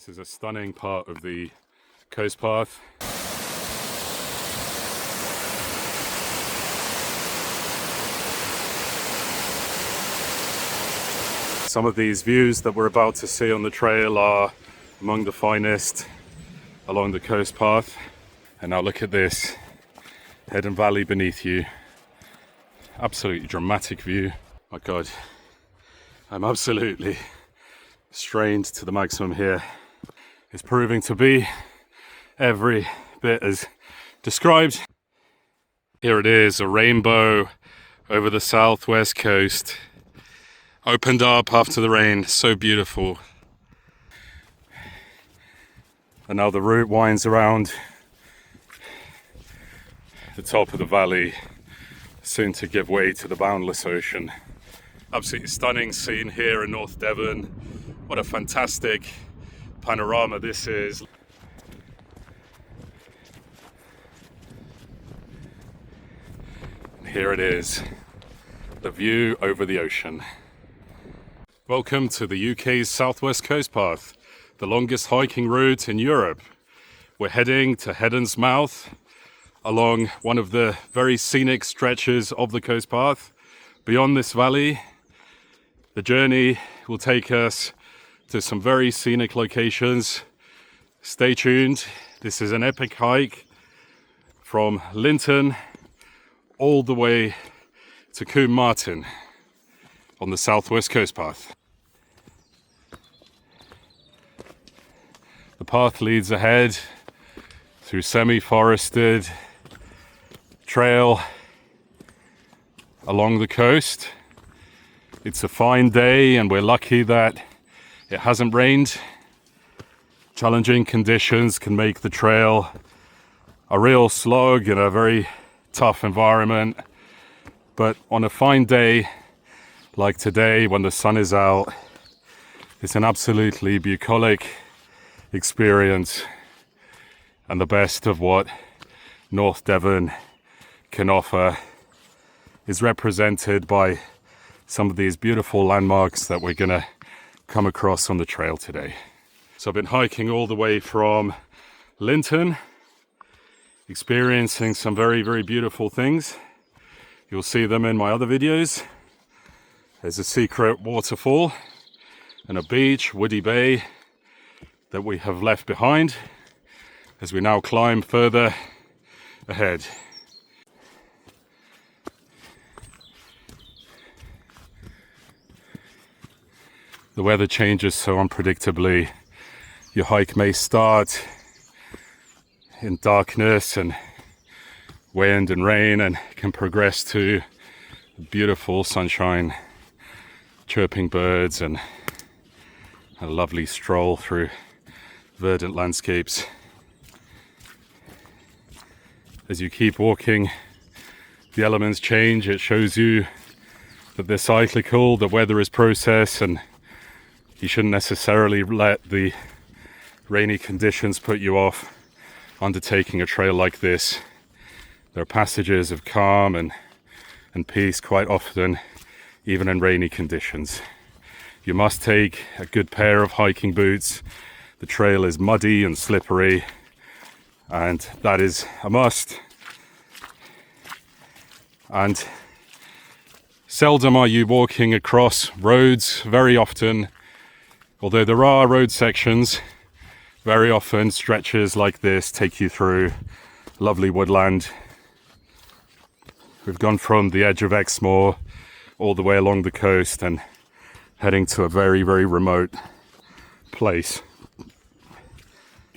This is a stunning part of the coast path. Some of these views that we're about to see on the trail are among the finest along the coast path. And now look at this, Heddon Valley beneath you. Absolutely dramatic view. My God, I'm absolutely strained to the maximum here. It's proving to be every bit as described. Here it is, a rainbow over the southwest coast. Opened up after the rain, so beautiful. And now the route winds around the top of the valley, soon to give way to the boundless ocean. Absolutely stunning scene here in North Devon. What a fantastic panorama this is. And here it is, the view over the ocean. Welcome to the UK's Southwest Coast Path, the longest hiking route in Europe. We're heading to Heddon's Mouth along one of the very scenic stretches of the coast path. Beyond this valley, the journey will take us to some very scenic locations. Stay tuned. This is an epic hike from Linton all the way to Combe Martin on the Southwest Coast Path. The path leads ahead through semi-forested trail along the coast. It's a fine day and we're lucky that it hasn't rained. Challenging conditions can make the trail a real slog in a very tough environment. But on a fine day like today, when the sun is out, it's an absolutely bucolic experience and the best of what North Devon can offer is represented by some of these beautiful landmarks that we're gonna come across on the trail today. So I've been hiking all the way from Linton, experiencing some very, very beautiful things. You'll see them in my other videos. There's a secret waterfall and a beach, woody bay, that we have left behind as we now climb further ahead. The weather changes so unpredictably. Your hike may start in darkness and wind and rain and can progress to beautiful sunshine, chirping birds and a lovely stroll through verdant landscapes. As you keep walking, the elements change. It shows you that they're cyclical, the weather is process, and you shouldn't necessarily let the rainy conditions put you off undertaking a trail like this. There are passages of calm and peace quite often, even in rainy conditions. You must take a good pair of hiking boots. The trail is muddy and slippery, and that is a must. And seldom are you walking across roads. Very often, although there are road sections, very often stretches like this take you through lovely woodland. We've gone from the edge of Exmoor all the way along the coast and heading to a very, very remote place.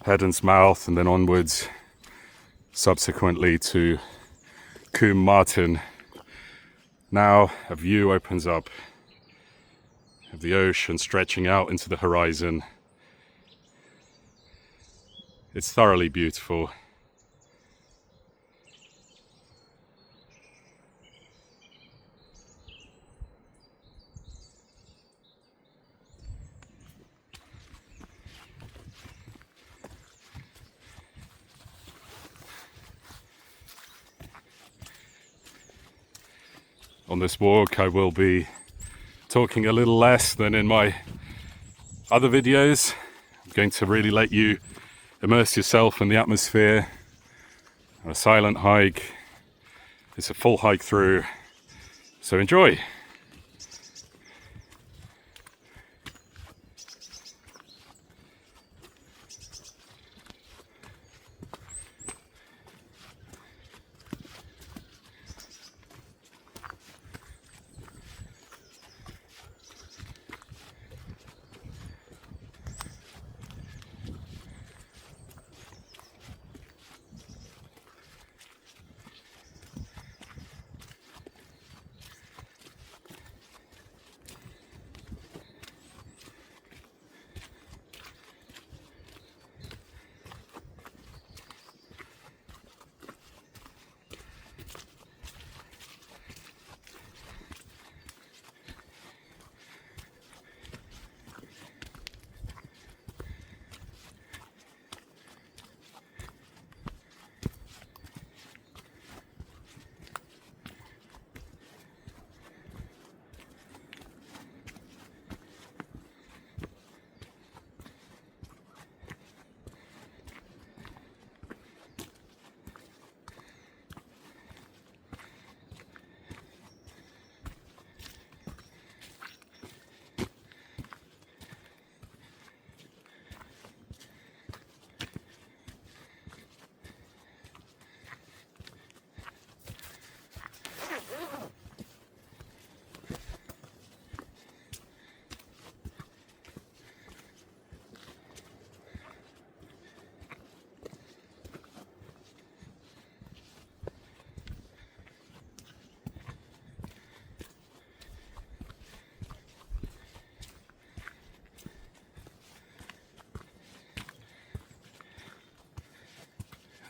Heddon's Mouth, and then onwards subsequently to Combe Martin. Now a view opens up of the ocean stretching out into the horizon. It's thoroughly beautiful. On this walk, I will be talking a little less than in my other videos. going to really let you immerse yourself in the atmosphere. A silent hike. It's a full hike through, so enjoy.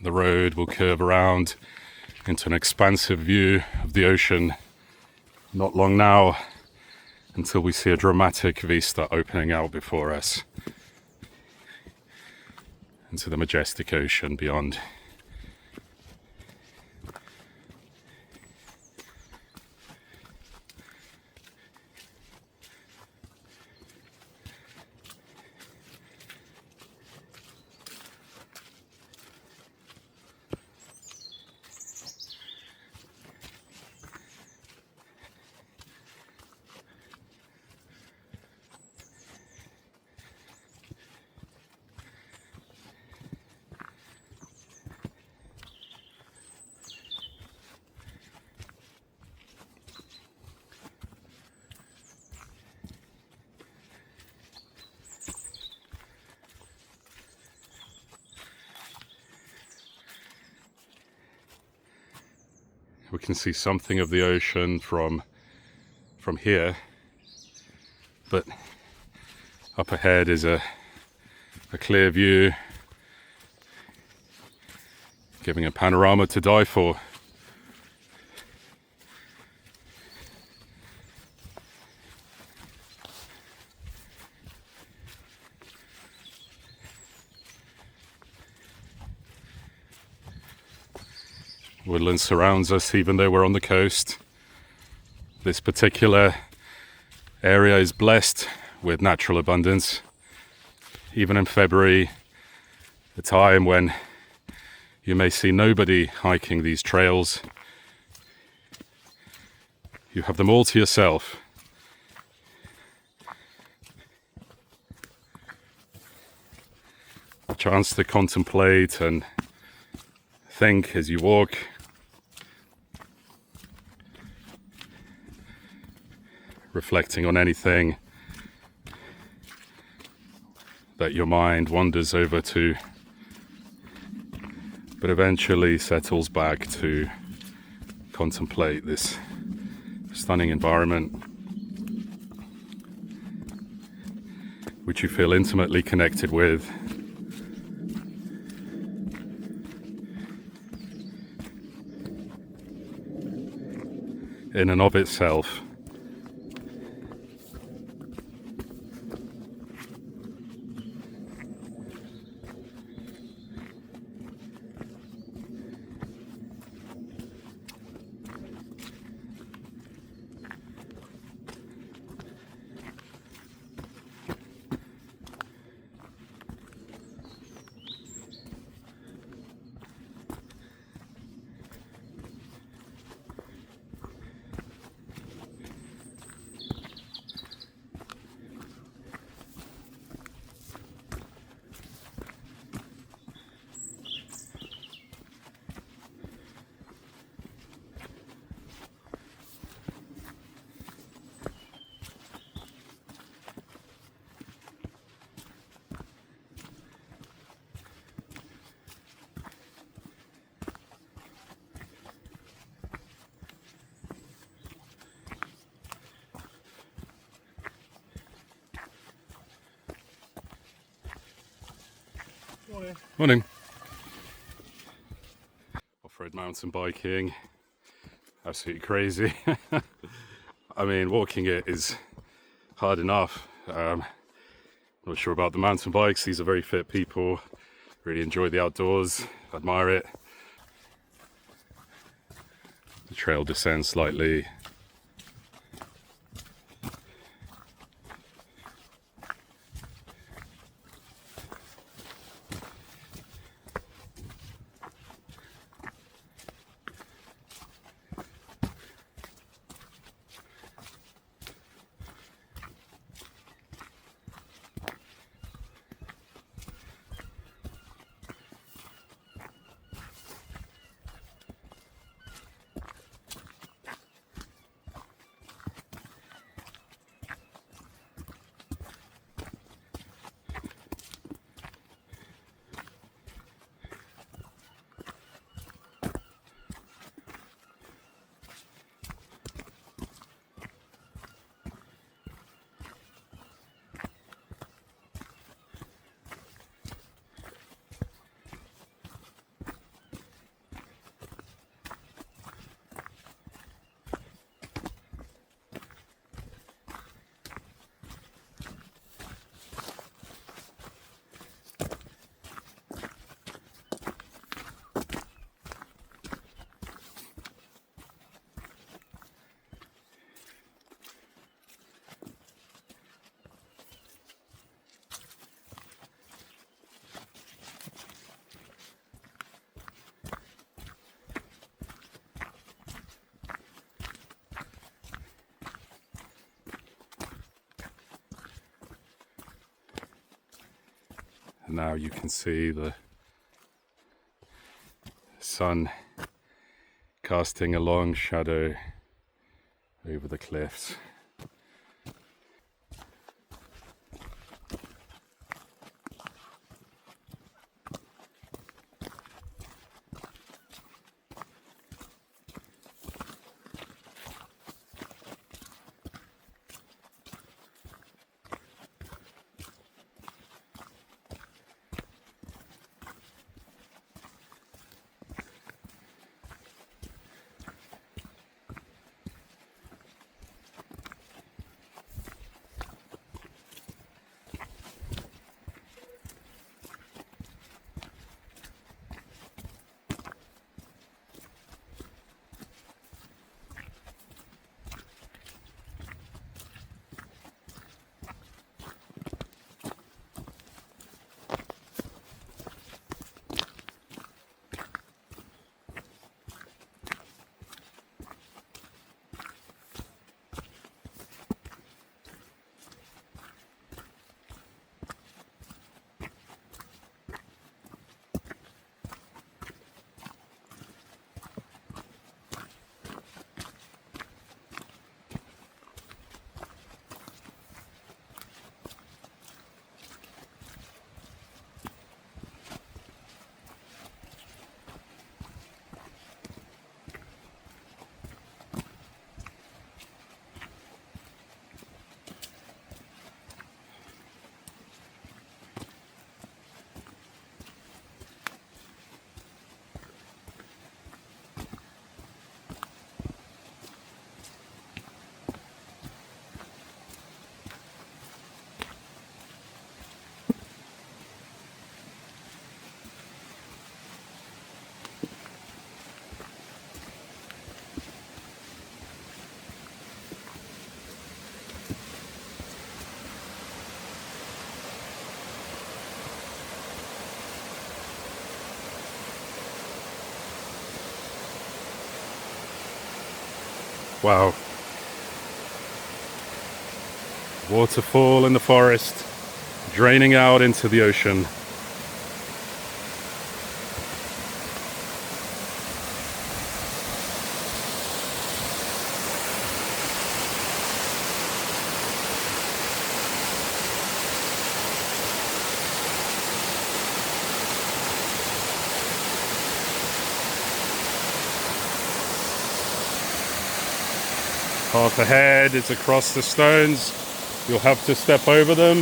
The road will curve around into an expansive view of the ocean. Not long now until we see a dramatic vista opening out before us into the majestic ocean beyond. We can see something of the ocean from here, but up ahead is a clear view, giving a panorama to die for. Woodland surrounds us even though we're on the coast. This particular area is blessed with natural abundance. Even in February, a time when you may see nobody hiking these trails, you have them all to yourself. A chance to contemplate and think as you walk. Reflecting on anything that your mind wanders over to, but eventually settles back to contemplate this stunning environment, which you feel intimately connected with. In and of itself. Morning. Off-road mountain biking, absolutely crazy. I mean, walking it is hard enough. Not sure about the mountain bikes. These are very fit people, really enjoy the outdoors, admire it. The trail descends slightly. And now you can see the sun casting a long shadow over the cliffs. Wow. Waterfall in the forest, draining out into the ocean. Path ahead is across the stones. You'll have to step over them.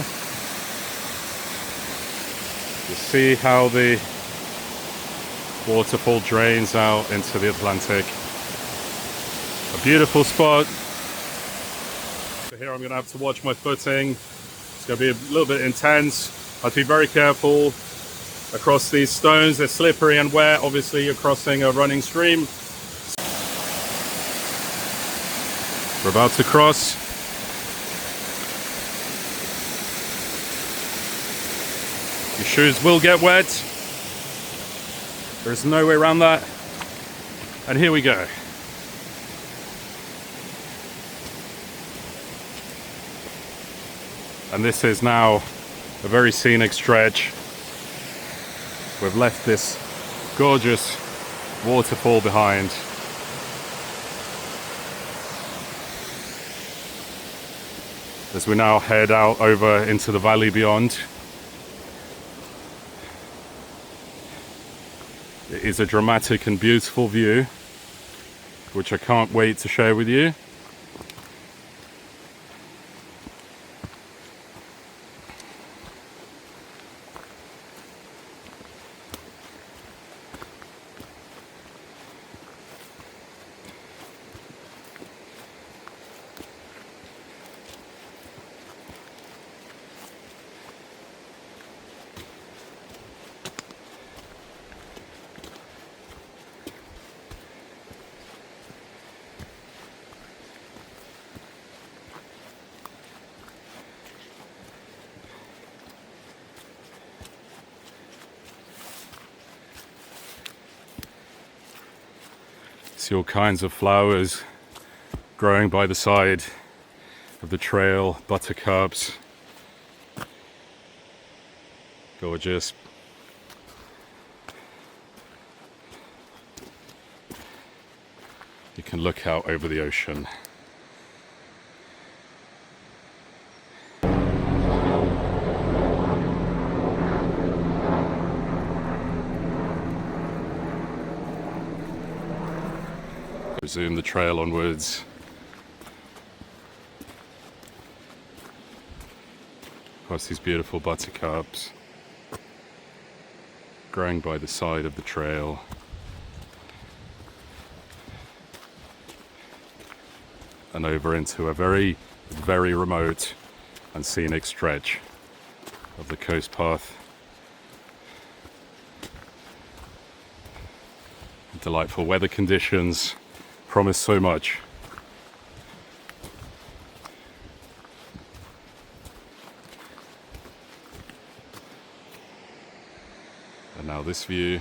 You see how the waterfall drains out into the Atlantic. A beautiful spot. So here I'm going to have to watch my footing. It's going to be a little bit intense. I have to be very careful across these stones. They're slippery and wet. Obviously you're crossing a running stream. We're about to cross. Your shoes will get wet. There's no way around that. And here we go. And this is now a very scenic stretch. We've left this gorgeous waterfall behind. As we now head out over into the valley beyond. It is a dramatic and beautiful view, which I can't wait to share with you. See all kinds of flowers growing by the side of the trail, buttercups, gorgeous. You can look out over the ocean. Resume the trail onwards. Across these beautiful buttercups growing by the side of the trail. And over into a very, very remote and scenic stretch of the coast path. Delightful weather conditions. Promise so much. And now this view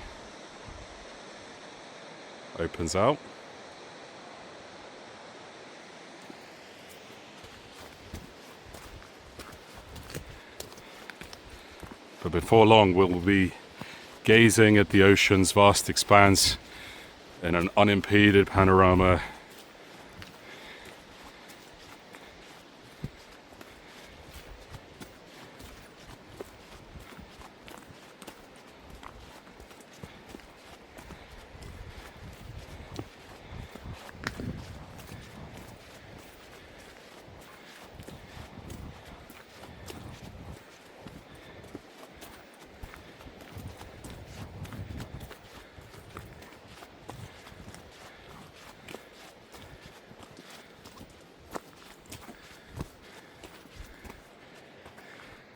opens out. But before long we'll be gazing at the ocean's vast expanse in an unimpeded panorama.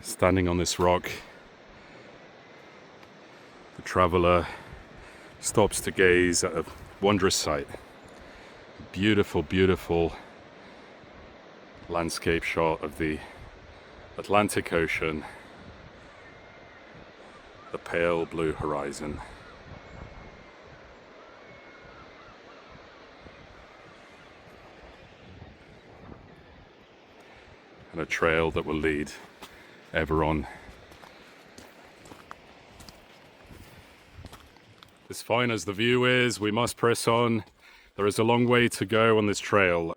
Standing on this rock, the traveller stops to gaze at a wondrous sight. A beautiful, beautiful landscape shot of the Atlantic Ocean, the pale blue horizon. And a trail that will lead ever on. As fine as the view is, we must press on. There is a long way to go on this trail.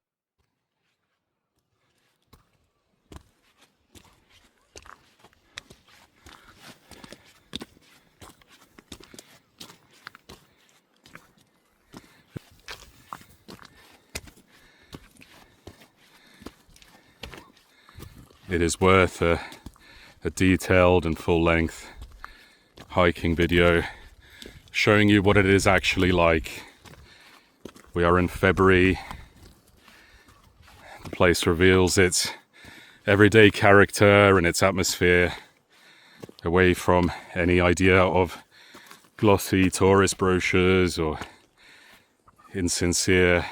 It is worth a detailed and full-length hiking video showing you what it is actually like. We are in February. The place reveals its everyday character and its atmosphere, away from any idea of glossy tourist brochures or insincere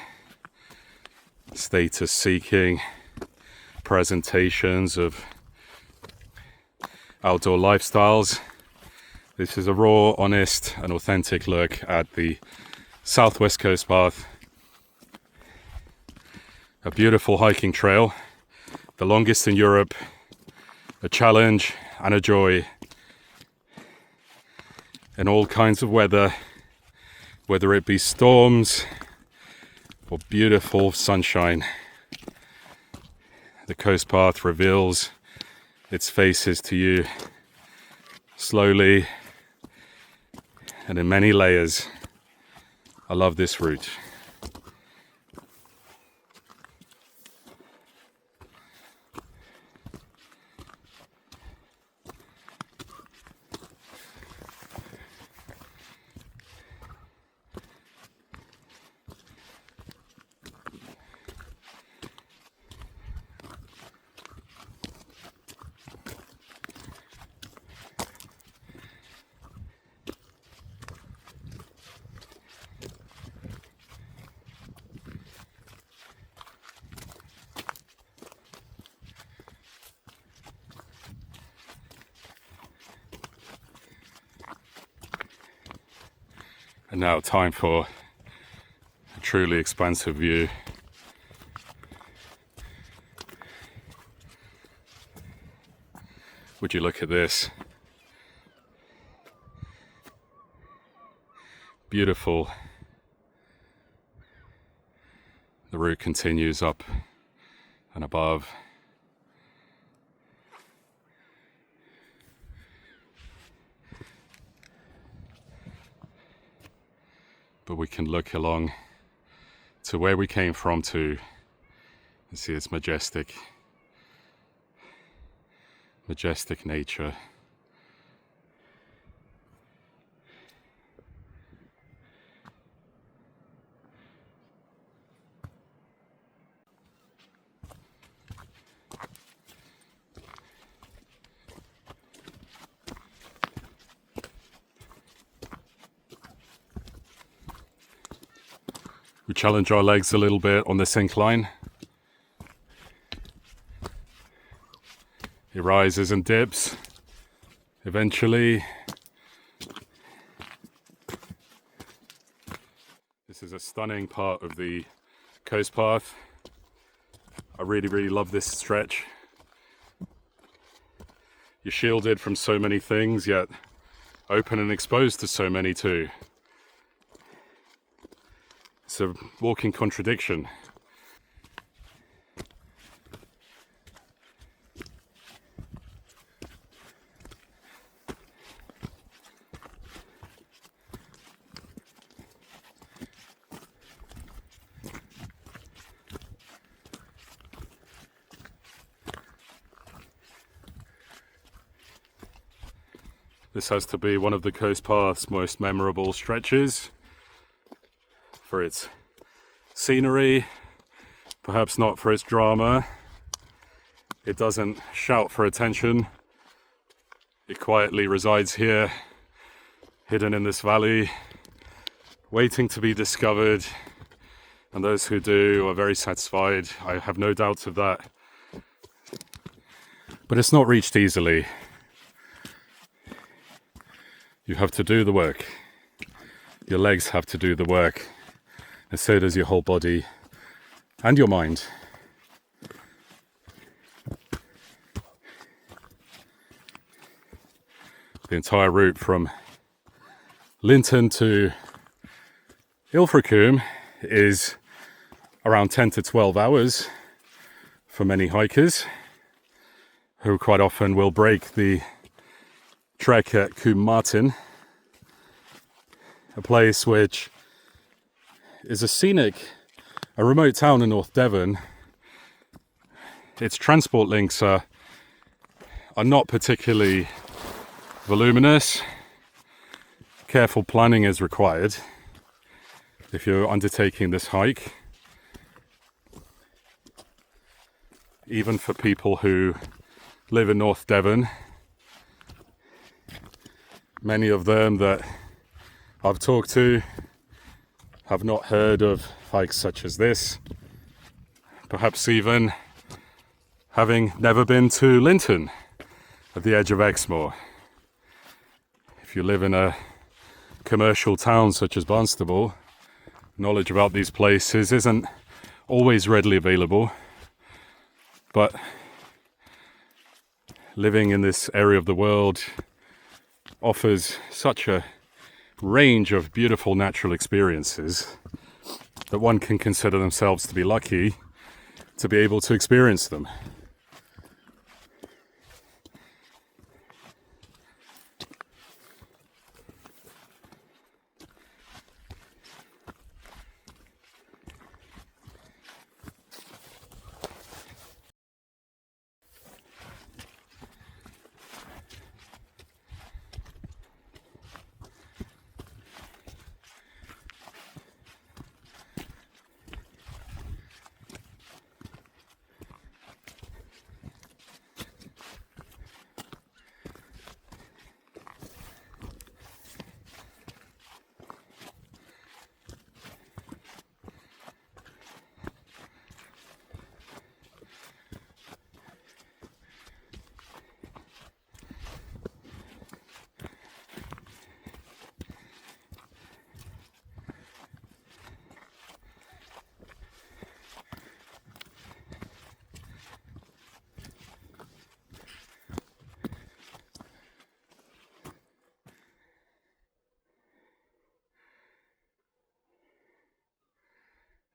status-seeking presentations of outdoor lifestyles. This is a raw, honest and authentic look at the Southwest Coast Path, a beautiful hiking trail, the longest in Europe, a challenge and a joy in all kinds of weather, whether it be storms or beautiful sunshine. The coast path reveals its faces to you slowly and in many layers. I love this route. And now time for a truly expansive view. Would you look at this? Beautiful. The route continues up and above. But we can look along to where we came from too and see its majestic nature. We challenge our legs a little bit on this incline. It rises and dips. Eventually, this is a stunning part of the coast path. I really love this stretch. You're shielded from so many things, yet open and exposed to so many too. It's a walking contradiction. This has to be one of the coast path's most memorable stretches for its scenery, perhaps not for its drama. It doesn't shout for attention. It quietly resides here, hidden in this valley, waiting to be discovered. And those who do are very satisfied. I have no doubts of that. But it's not reached easily. You have to do the work. Your legs have to do the work. And so does your whole body and your mind. The entire route from Linton to Ilfracombe is around 10 to 12 hours for many hikers, who quite often will break the trek at Combe Martin, a place which is a scenic, a remote town in North Devon. Its transport links are not particularly voluminous. careful planning is required if you're undertaking this hike. Even for people who live in North Devon, many of them that I've talked to have not heard of hikes such as this, perhaps even having never been to Linton at the edge of Exmoor. If you live in a commercial town such as Barnstable, knowledge about these places isn't always readily available, but living in this area of the world offers such a range of beautiful natural experiences that one can consider themselves to be lucky to be able to experience them.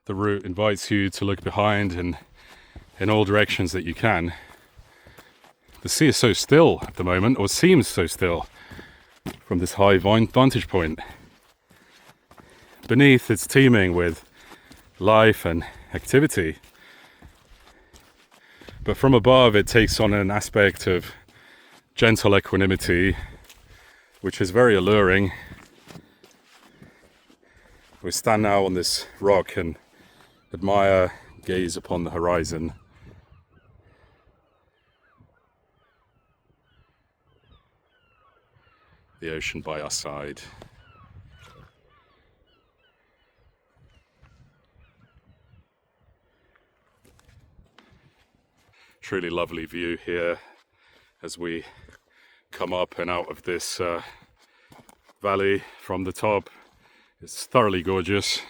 The route invites you to look behind and in all directions that you can. The sea is so still at the moment, or seems so still from this high vantage point. Beneath, it's teeming with life and activity. But from above, it takes on an aspect of gentle equanimity, which is very alluring. We stand now on this rock and admire, gaze upon the horizon. The ocean by our side. Truly lovely view here as we come up and out of this valley from the top. It's thoroughly gorgeous.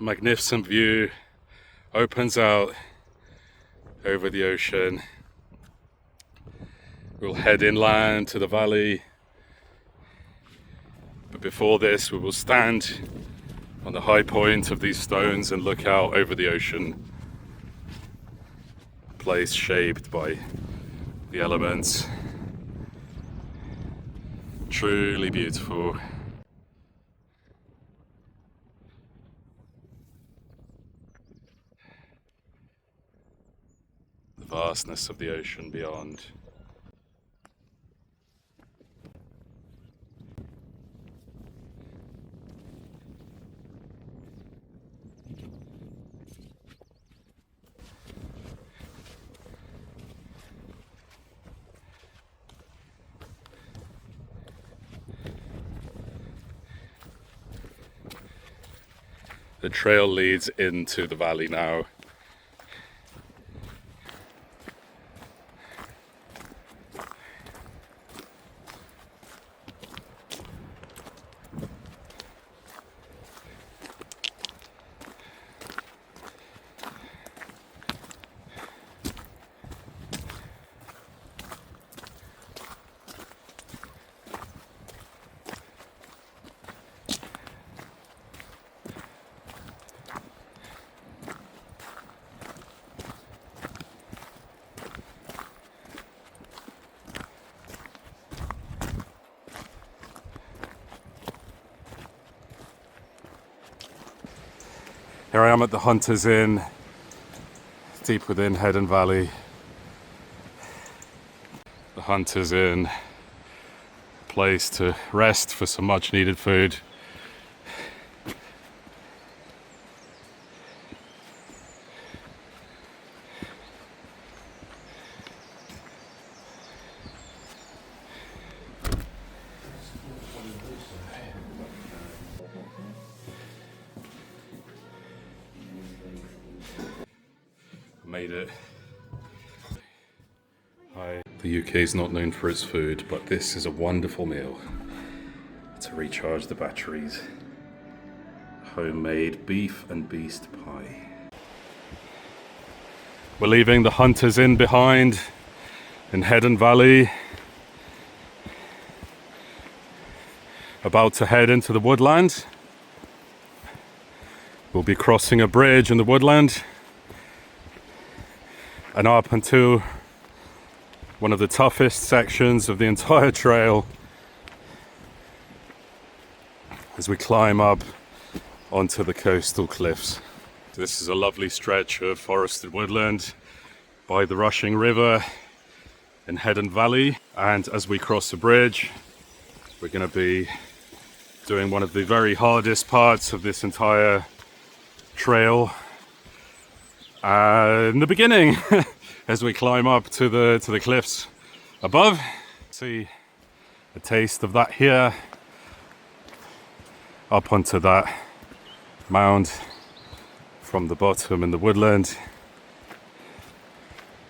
magnificent view opens out over the ocean. We'll head inland to the valley, but before this we will stand on the high point of these stones and look out over the ocean, a place shaped by the elements. Truly beautiful. The vastness of the ocean beyond. The trail leads into the valley now. Here I am at the Hunter's Inn, deep within Heddon Valley. The Hunter's Inn, a place to rest for some much needed food. Made it. Hi. The UK is not known for its food, but this is a wonderful meal to recharge the batteries. Homemade beef and beast pie. We're leaving the Hunter's Inn behind in Heddon Valley. About to head into the woodland. We'll be crossing a bridge in the woodland and up until one of the toughest sections of the entire trail as we climb up onto the coastal cliffs. This is a lovely stretch of forested woodland by the rushing river in Heddon Valley, and as we cross the bridge we're going to be doing one of the very hardest parts of this entire trail in the beginning as we climb up to the cliffs above. See a taste of that here, up onto that mound from the bottom in the woodland.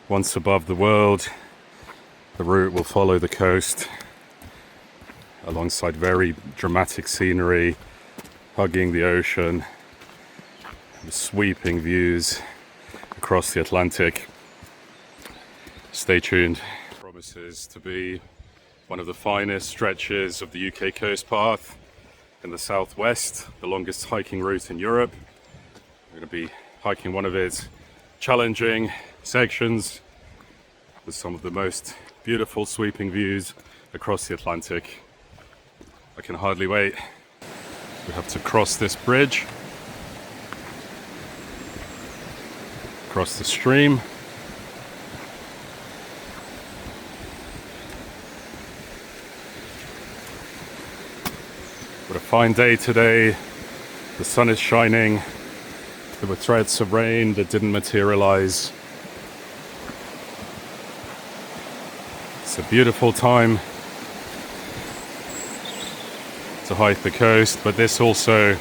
Once above the world, the route will follow the coast alongside very dramatic scenery, hugging the ocean, the sweeping views across the Atlantic. Stay tuned. Promises to be one of the finest stretches of the UK coast path in the southwest, the longest hiking route in Europe. We're going to be hiking one of its challenging sections with some of the most beautiful sweeping views across the Atlantic. I can hardly wait. We have to cross this bridge, across the stream. What a fine day today. The sun is shining. There were threats of rain that didn't materialize. It's a beautiful time to hike the coast, but this also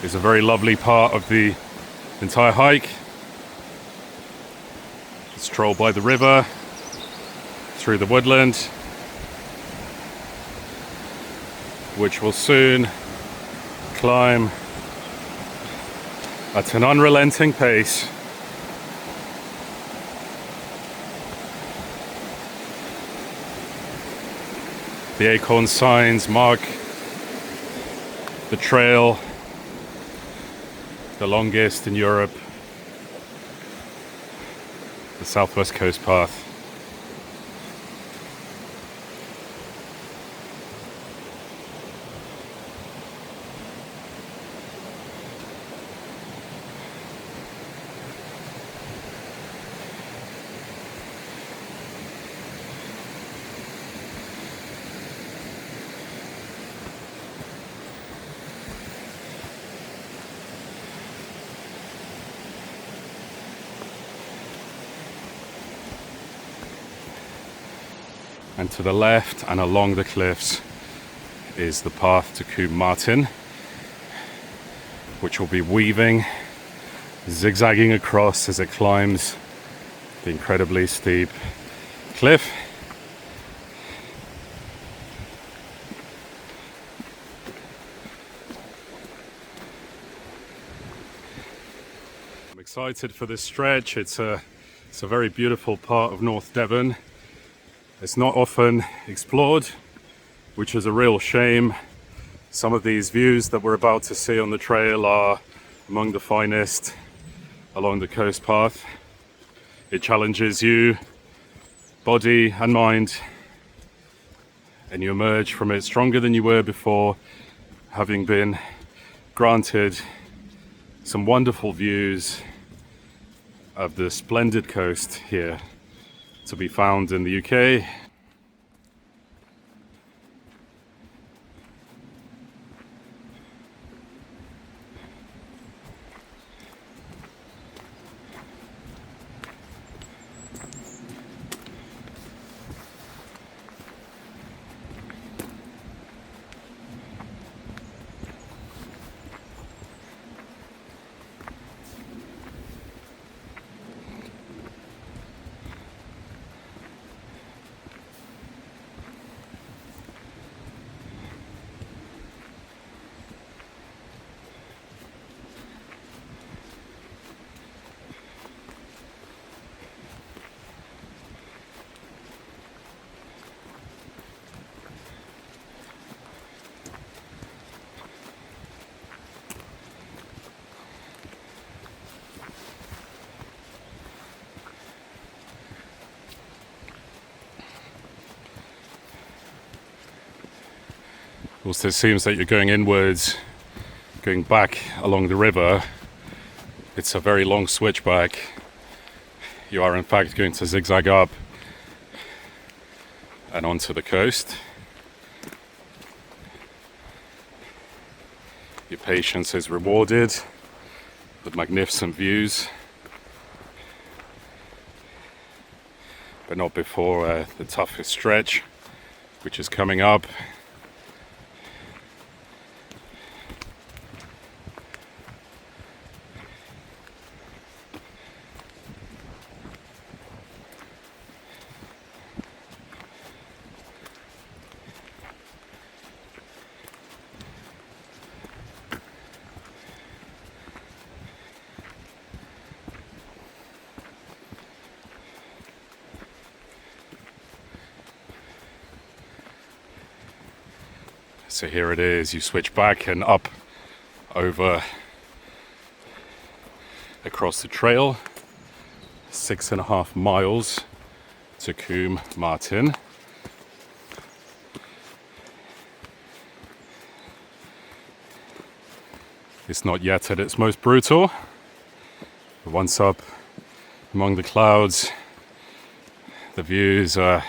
is a very lovely part of the entire hike. Stroll by the river, through the woodland, which will soon climb at an unrelenting pace. The acorn signs mark the trail, the longest in Europe, the Southwest Coast Path. And to the left and along the cliffs is the path to Combe Martin, which will be weaving, zigzagging across as it climbs the incredibly steep cliff. I'm excited for this stretch. It's a very beautiful part of North Devon. It's not often explored, which is a real shame. Some of these views that we're about to see on the trail are among the finest along the coast path. It challenges you, body and mind, and you emerge from it stronger than you were before, having been granted some wonderful views of the splendid coast here to be found in the UK. Also, it seems that you're going inwards, going back along the river. It's a very long switchback. You are in fact going to zigzag up and onto the coast. Your patience is rewarded with magnificent views, but not before the toughest stretch, which is coming up. So here it is, you switch back and up over across the trail, 6.5 miles to Combe Martin. It's not yet at its most brutal, but once up among the clouds, the views are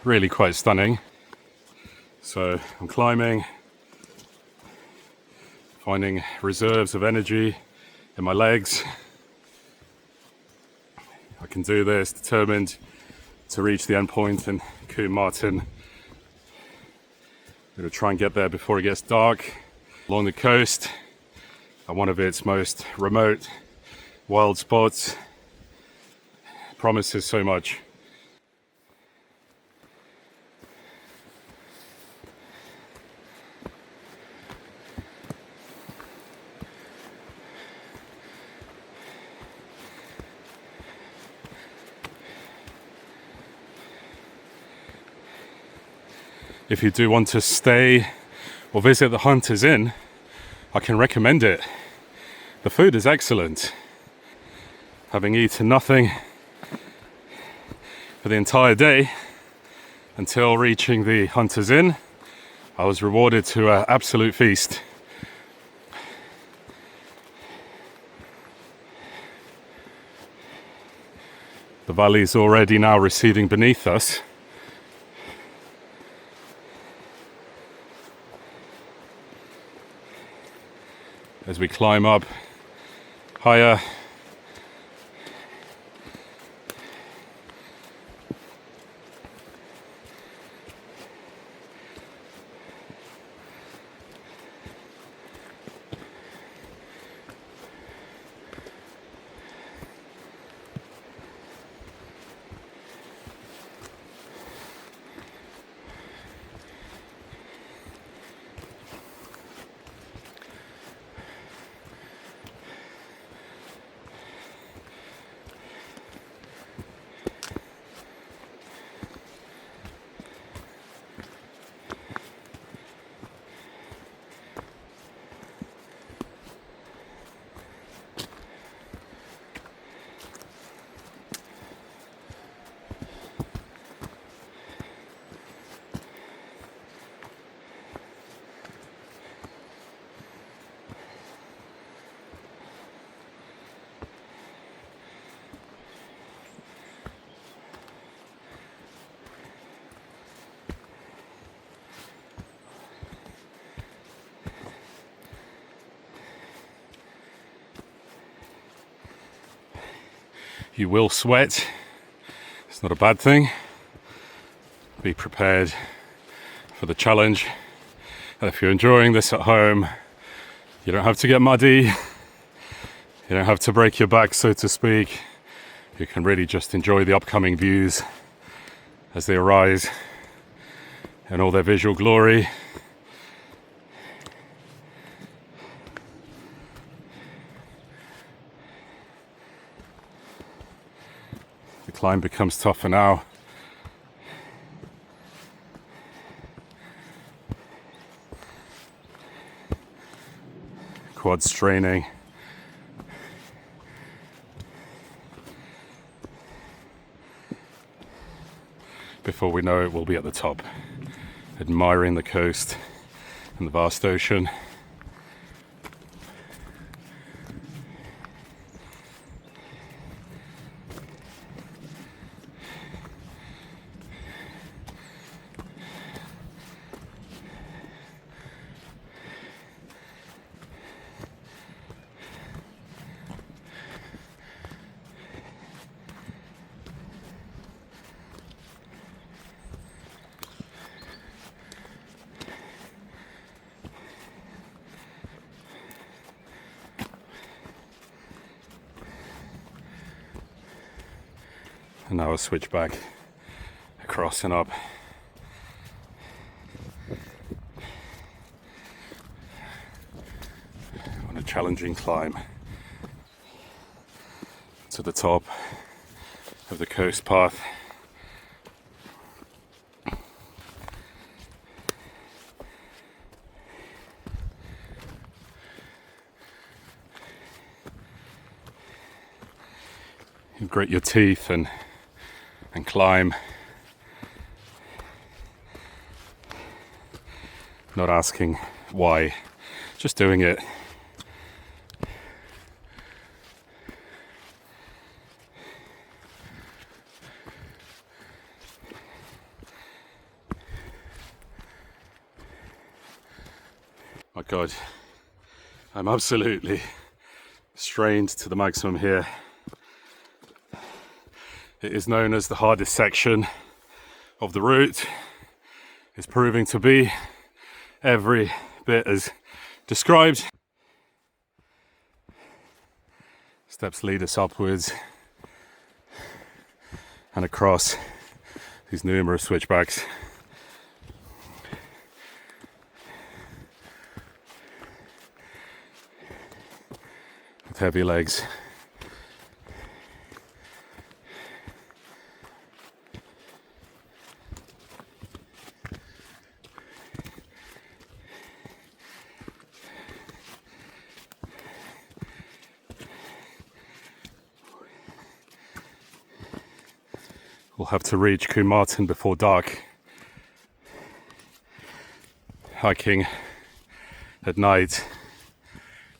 really quite stunning. So I'm climbing, finding reserves of energy in my legs. I can do this, determined to reach the end point in Combe Martin. I'm going to try and get there before it gets dark. Along the coast, at one of its most remote, wild spots. Promises so much. if you do want to stay or visit the Hunters Inn, I can recommend it. The food is excellent. Having eaten nothing for the entire day until reaching the Hunters Inn, I was rewarded to an absolute feast. The valley is already now receding beneath us. As we climb up higher, you will sweat. It's not a bad thing. Be prepared for the challenge. And if you're enjoying this at home, you don't have to get muddy. You don't have to break your back, so to speak. You can really just enjoy the upcoming views as they arise in all their visual glory. The climb becomes tougher now. Quad straining. Before we know it, we'll be at the top, admiring the coast and the vast ocean. And now I'll switch back across and up. On a challenging climb to the top of the coast path. You grit your teeth and climb, not asking why, just doing it. My God, I'm absolutely strained to the maximum here. It is known as the hardest section of the route. It's proving to be every bit as described. Steps lead us upwards and across these numerous switchbacks. With heavy legs. we'll have to reach Combe Martin before dark. Hiking at night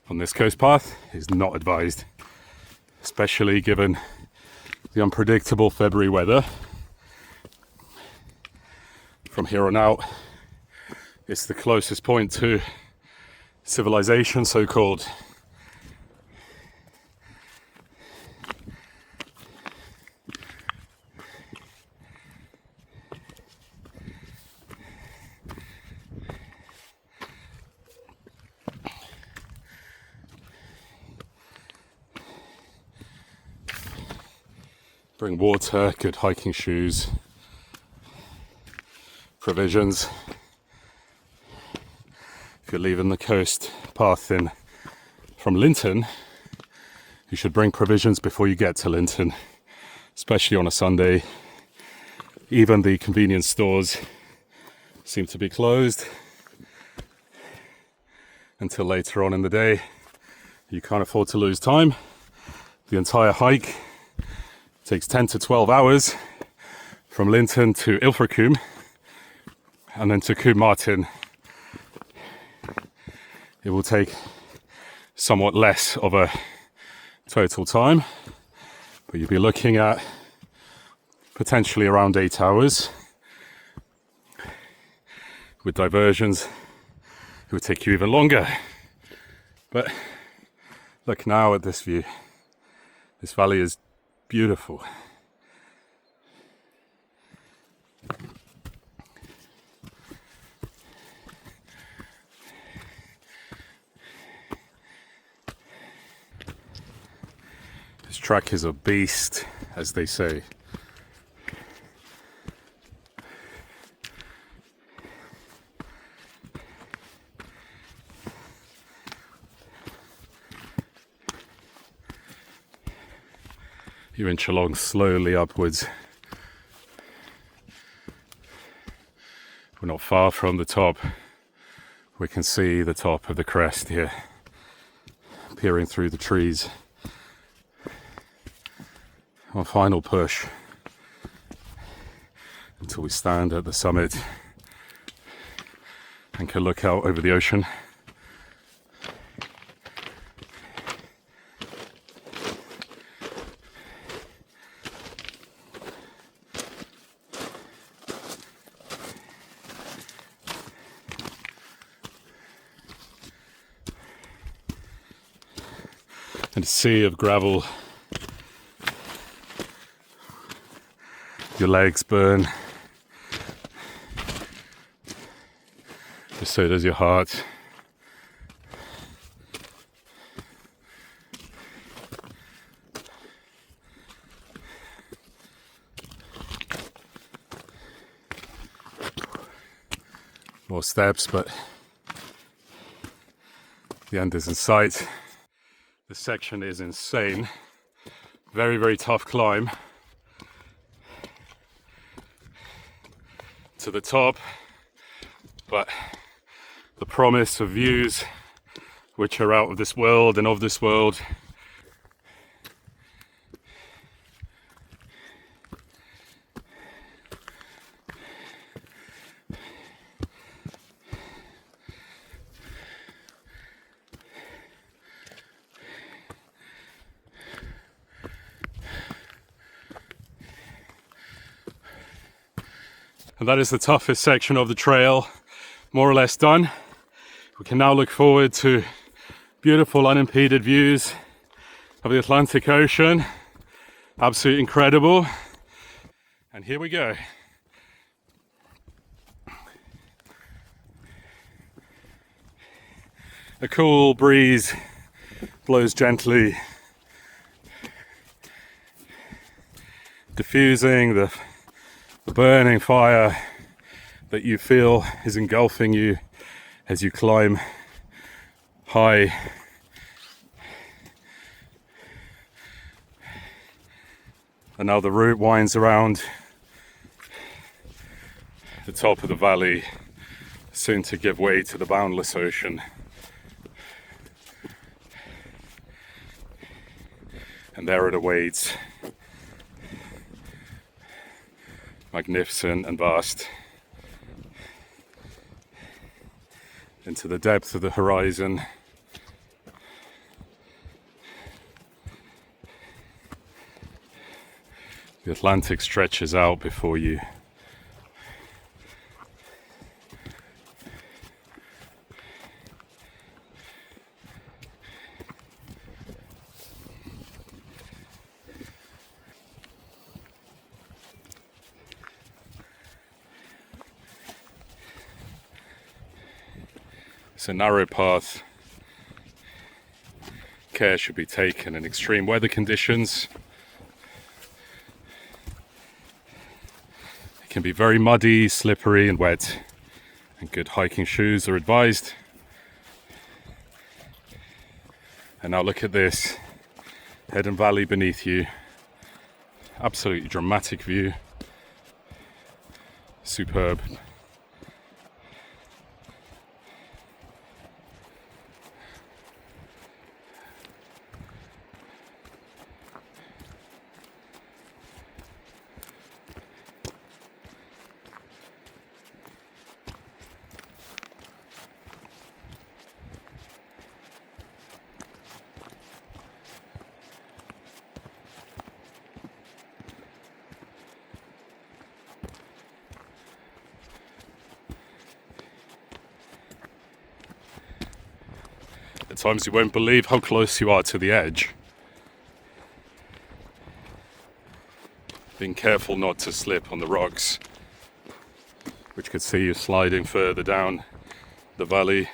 on this coast path is not advised, especially given the unpredictable February weather. From here on out, it's the closest point to civilization, so-called. Bring water, good hiking shoes, provisions. If you're leaving the coast path from Linton, you should bring provisions before you get to Linton, especially on a Sunday. Even the convenience stores seem to be closed until later on in the day. You can't afford to lose time. The entire hike takes 10 to 12 hours from Linton to Ilfracombe and then to Combe Martin. It will take somewhat less of a total time, but you'll be looking at potentially around 8 hours. With diversions, it would take you even longer. But look now at this view. This valley is beautiful. This track is a beast, as they say. You inch along slowly upwards. We're not far from the top. We can see the top of the crest here, peering through the trees. Our final push until we stand at the summit and can look out over the ocean. And a sea of gravel. Your legs burn. So does your heart. More steps, but the end is in sight. This section is insane. Very, very tough climb to the top, but the promise of views which are out of this world and of this world. And that is the toughest section of the trail, more or less done. We can now look forward to beautiful unimpeded views of the Atlantic Ocean. Absolutely incredible. And here we go. A cool breeze blows gently, diffusing the burning fire that you feel is engulfing you as you climb high. And now the route winds around the top of the valley, soon to give way to the boundless ocean. And there it awaits. magnificent and vast, into the depth of the horizon. The Atlantic stretches out before you. It's a narrow path. Care should be taken in extreme weather conditions. It can be very muddy, slippery and wet, and good hiking shoes are advised. And now look at this, Heddon Valley beneath you. Absolutely dramatic view. Superb. At times you won't believe how close you are to the edge. Being careful not to slip on the rocks, which could see you sliding further down the valley.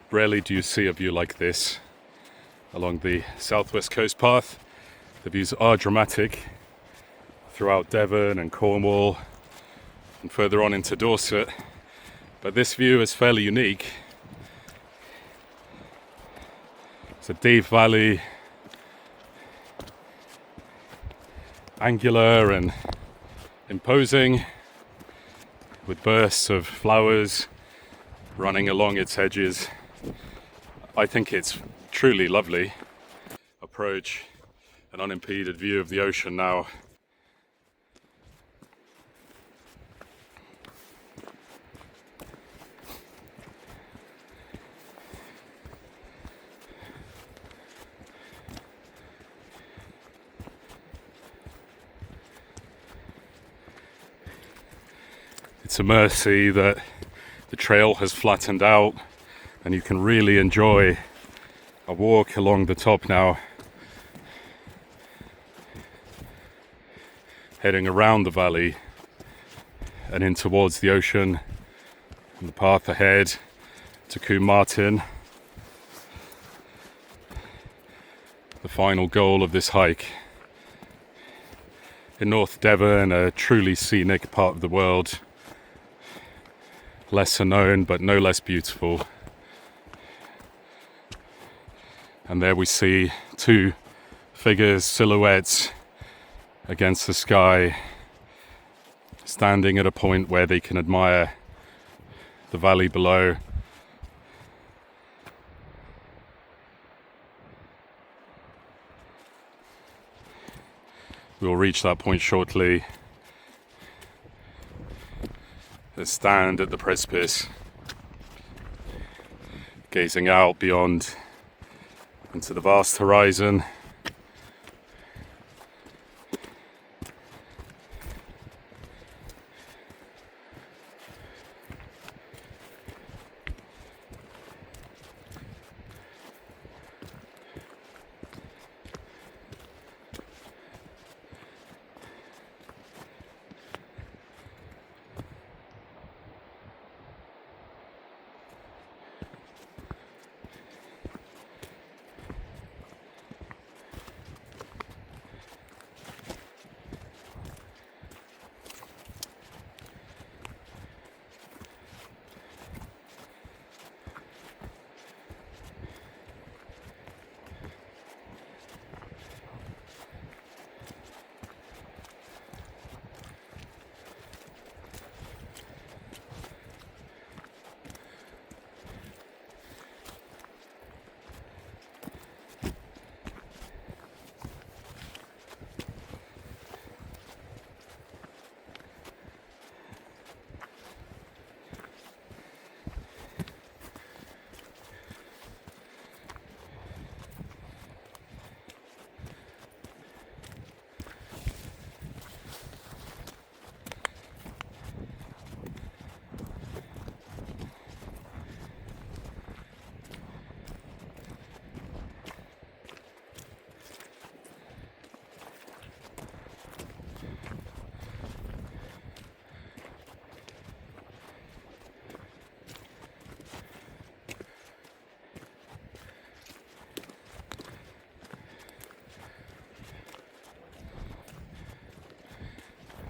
Rarely do you see a view like this along the southwest coast path. The views are dramatic throughout Devon and Cornwall and further on into Dorset, but this view is fairly unique. It's a deep valley, angular and imposing, with bursts of flowers running along its edges. I think it's truly lovely. Approach an unimpeded view of the ocean now. It's a mercy that the trail has flattened out and you can really enjoy a walk along the top now, heading around the valley and in towards the ocean and the path ahead to Combe Martin, the final goal of this hike. In North Devon, a truly scenic part of the world, lesser known but no less beautiful. And there we see two figures, silhouettes against the sky, standing at a point where they can admire the valley below. We'll reach that point shortly. They stand at the precipice, gazing out beyond into the vast horizon.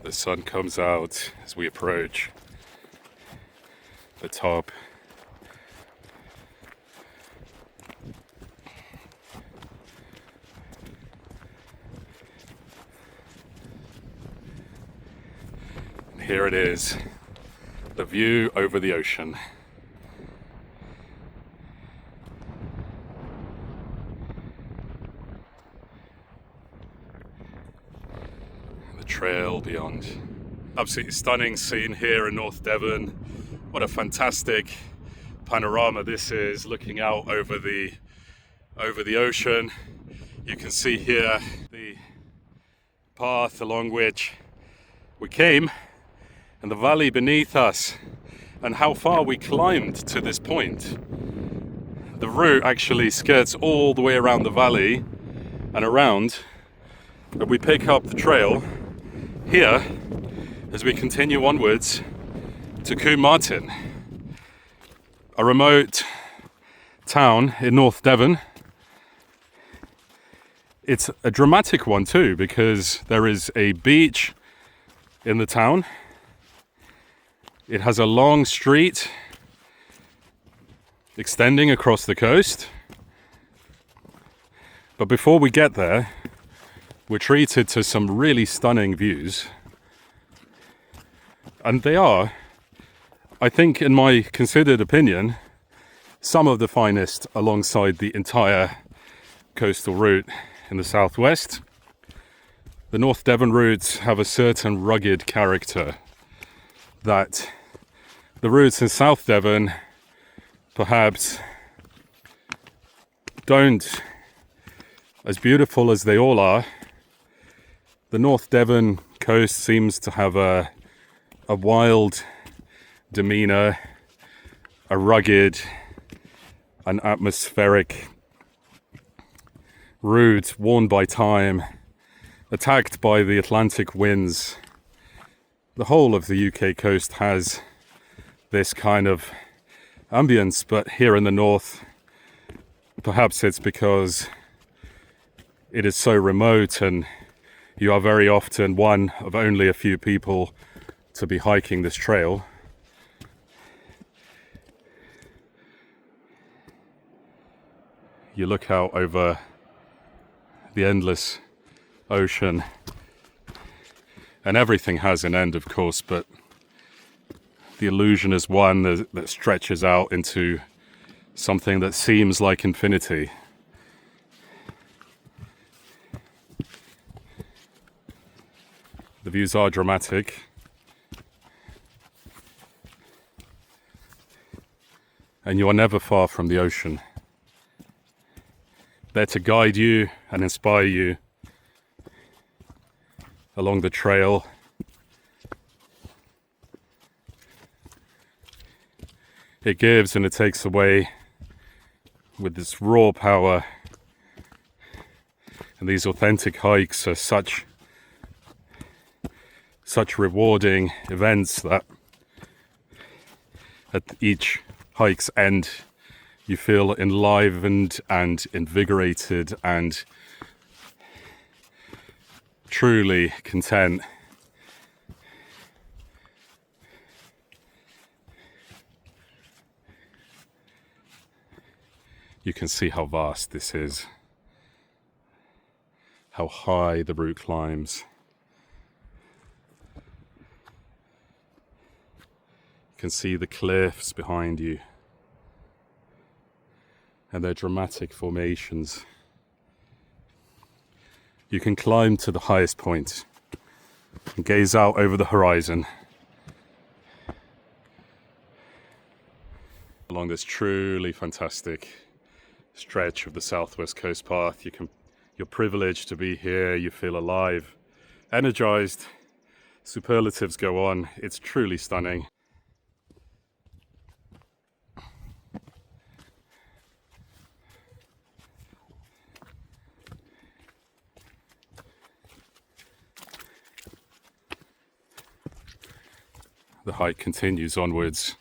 The sun comes out as we approach the top. And here it is, the view over the ocean. Trail beyond. Absolutely stunning scene here in North Devon. What a fantastic panorama this is, looking out over the ocean. You can see here the path along which we came and the valley beneath us and how far we climbed to this point. The route actually skirts all the way around the valley and around, but we pick up the trail here as we continue onwards to Combe Martin, a remote town in North Devon. It's a dramatic one too, because there is a beach in the town. It has a long street extending across the coast. But before we get there, we're treated to some really stunning views. And they are, I think, in my considered opinion, some of the finest alongside the entire coastal route in the southwest. The North Devon routes have a certain rugged character that the routes in South Devon perhaps don't. As beautiful as they all are, the North Devon coast seems to have a wild demeanor, a rugged, an atmospheric route worn by time, attacked by the Atlantic winds. The whole of the UK coast has this kind of ambience, but here in the north, perhaps it's because it is so remote and you are very often one of only a few people to be hiking this trail. You look out over the endless ocean, and everything has an end, of course, but the illusion is one that stretches out into something that seems like infinity. The views are dramatic. And you are never far from the ocean. There to guide you and inspire you along the trail. It gives and it takes away with this raw power. And these authentic hikes are such rewarding events that at each hike's end you feel enlivened and invigorated and truly content. You can see how vast this is, how high the route climbs. You can see the cliffs behind you and their dramatic formations. You can climb to the highest point and gaze out over the horizon. Along this truly fantastic stretch of the Southwest Coast Path, you're privileged to be here. You feel alive, energized. Superlatives go on. It's truly stunning. The hike continues onwards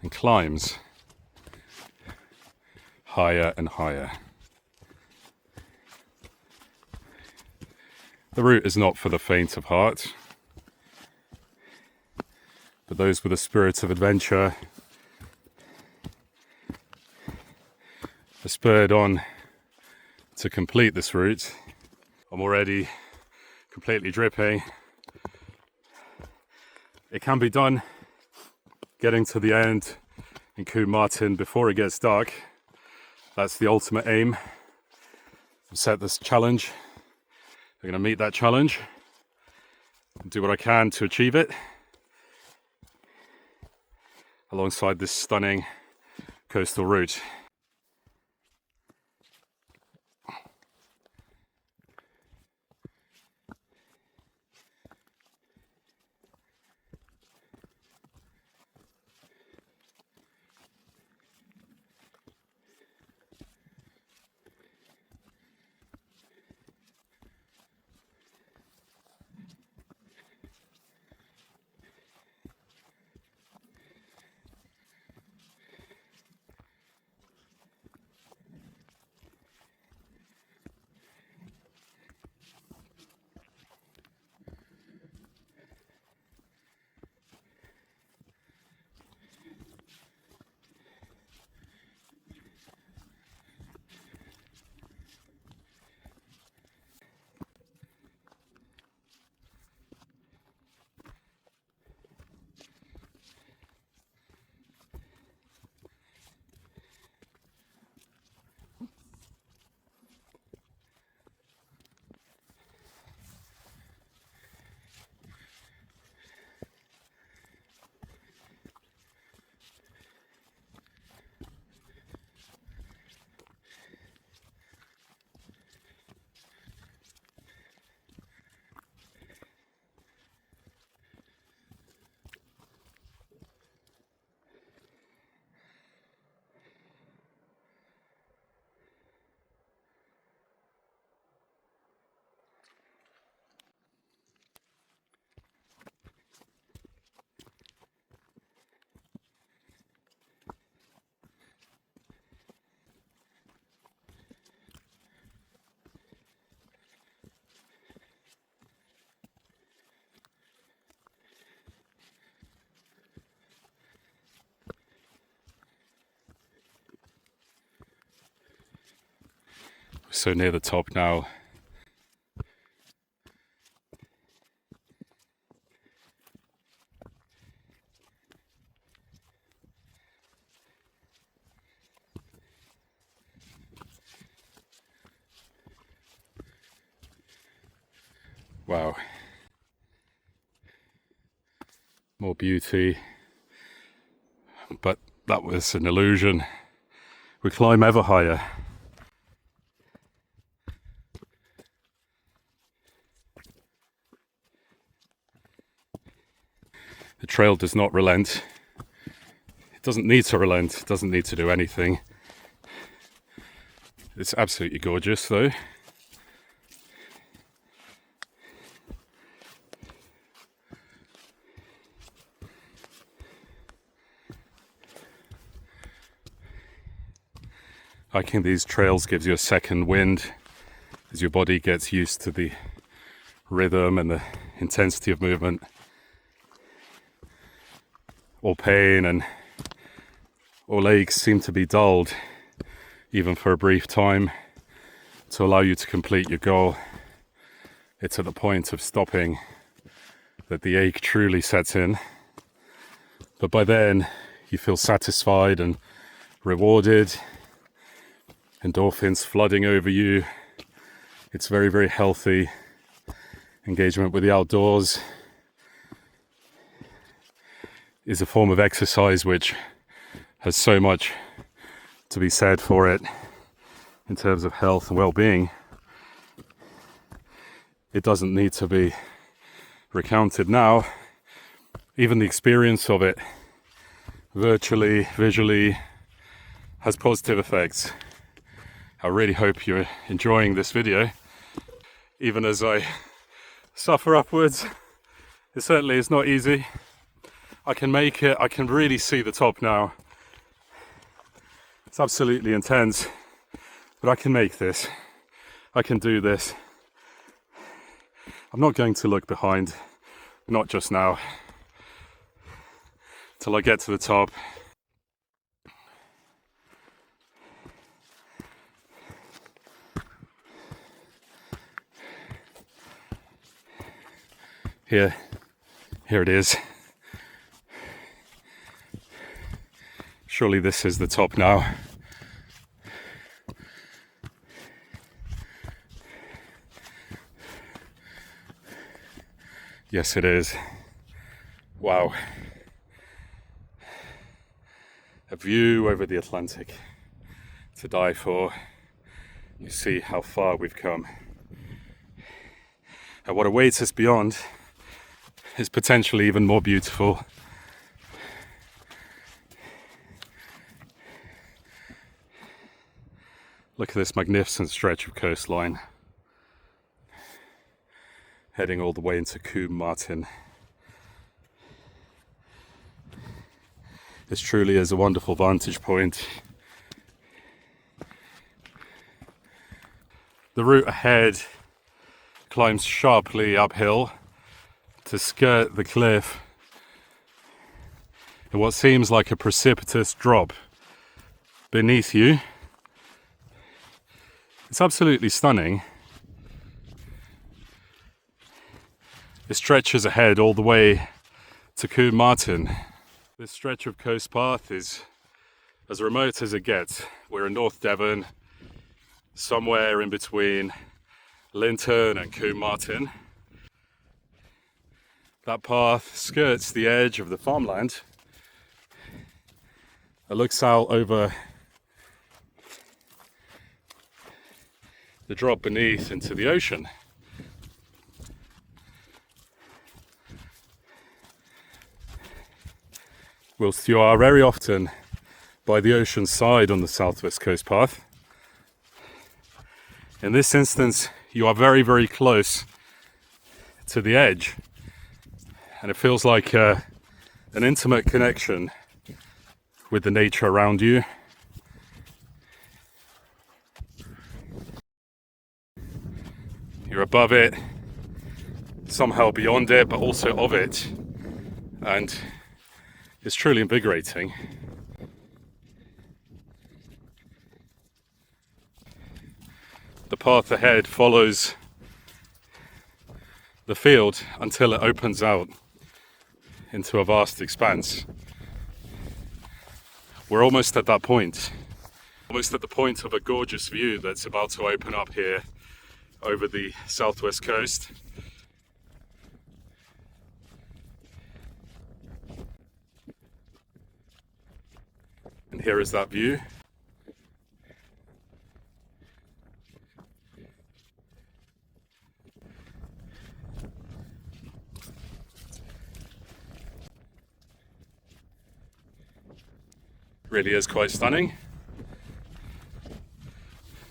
and climbs higher and higher. The route is not for the faint of heart, but those with a spirit of adventure are spurred on to complete this route. I'm already completely dripping. It can be done getting to the end in Combe Martin before it gets dark. That's the ultimate aim. I've set this challenge. I'm going to meet that challenge and do what I can to achieve it alongside this stunning coastal route. We're so near the top now. Wow. More beauty. But that was an illusion. We climb ever higher. The trail does not relent. It doesn't need to relent. It doesn't need to do anything. It's absolutely gorgeous though. Hiking these trails gives you a second wind as your body gets used to the rhythm and the intensity of movement. All pain and all aches seem to be dulled, even for a brief time, to allow you to complete your goal. It's at the point of stopping that the ache truly sets in. But by then, you feel satisfied and rewarded. Endorphins flooding over you. It's very, very healthy. Engagement with the outdoors is a form of exercise which has so much to be said for it in terms of health and well-being. It doesn't need to be recounted now. Even the experience of it, virtually, visually, has positive effects. I really hope you're enjoying this video. Even as I suffer upwards, it certainly is not easy. I can make it. I can really see the top now. It's absolutely intense, but I can make this. I can do this. I'm not going to look behind, not just now, till I get to the top. Here it is. Surely this is the top now. Yes, it is. Wow. A view over the Atlantic to die for. You see how far we've come. And what awaits us beyond is potentially even more beautiful. Look at this magnificent stretch of coastline, heading all the way into Combe Martin. This truly is a wonderful vantage point. The route ahead climbs sharply uphill to skirt the cliff in what seems like a precipitous drop beneath you. It's absolutely stunning. It stretches ahead all the way to Combe Martin. This stretch of coast path is as remote as it gets. We're in North Devon, somewhere in between Linton and Combe Martin. That path skirts the edge of the farmland. It looks out over the drop beneath into the ocean. Whilst you are very often by the ocean side on the southwest coast path, in this instance you are very, very close to the edge, and it feels like an intimate connection with the nature around you. You're above it, somehow beyond it, but also of it, and it's truly invigorating. The path ahead follows the field until it opens out into a vast expanse. We're almost at that point, almost at the point of a gorgeous view that's about to open up here over the southwest coast. And here is that view. Really is quite stunning.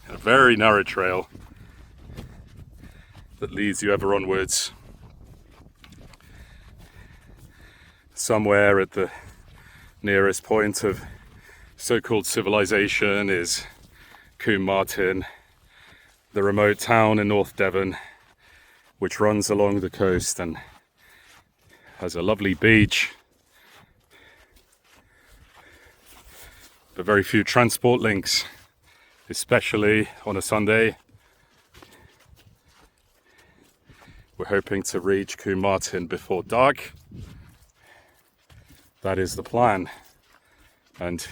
And a very narrow trail that leads you ever onwards. Somewhere at the nearest point of so-called civilization is Combe Martin, the remote town in North Devon, which runs along the coast and has a lovely beach, but very few transport links, especially on a Sunday. We're hoping to reach Combe Martin before dark. That is the plan, and